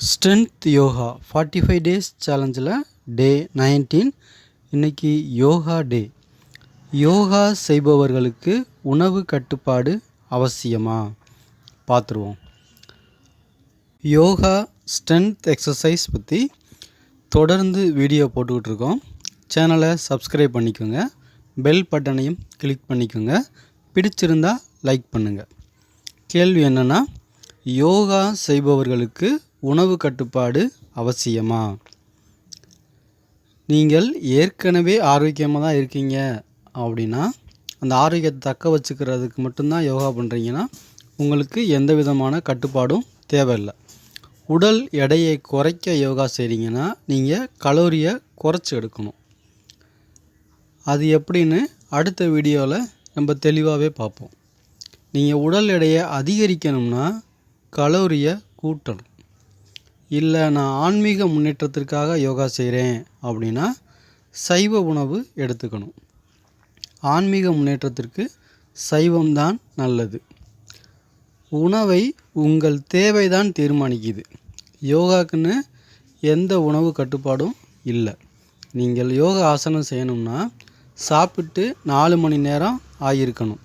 Strength yoga 45 days சேலஞ்சில் டே 19. இன்றைக்கி யோகா டே. யோகா செய்பவர்களுக்கு உணவு கட்டுப்பாடு அவசியமா பார்த்துருவோம். யோகா ஸ்ட்ரென்த் எக்ஸசைஸ் பற்றி தொடர்ந்து வீடியோ போட்டுக்கிட்டு இருக்கோம். சேனலை சப்ஸ்கிரைப் பண்ணிக்கோங்க, பெல் பட்டனையும் கிளிக் பண்ணிக்கோங்க. பிடிச்சிருந்தா லைக் பண்ணுங்கள். கேள்வி என்னென்னா, யோகா செய்பவர்களுக்கு உணவு கட்டுப்பாடு அவசியமா? நீங்கள் ஏற்கனவே ஆரோக்கியமாக தான் இருக்கீங்க அப்படின்னா, அந்த ஆரோக்கியத்தை தக்க வச்சுக்கிறதுக்கு மட்டும்தான் யோகா பண்ணுறீங்கன்னா உங்களுக்கு எந்த விதமான கட்டுப்பாடும் தேவையில்லை. உடல் எடையை குறைக்க யோகா செய்கிறீங்கன்னா நீங்கள் கலோரியை குறைச்சி எடுக்கணும். அது எப்படின்னு அடுத்த வீடியோவில் நம்ம தெளிவாகவே பார்ப்போம். நீங்கள் உடல் எடையை அதிகரிக்கணும்னா கலோரியை கூட்டணும். இல்லை நான் ஆன்மீக முன்னேற்றத்திற்காக யோகா செய்கிறேன் அப்படின்னா சைவ உணவு எடுத்துக்கணும். ஆன்மீக முன்னேற்றத்திற்கு சைவம்தான் நல்லது. உணவை உங்கள் தேவைதான் தீர்மானிக்குது. யோகாக்குன்னு எந்த உணவு கட்டுப்பாடும் இல்லை. நீங்கள் யோகா ஆசனம் செய்யணும்னா சாப்பிட்டு 4 மணி நேரம் ஆகியிருக்கணும்.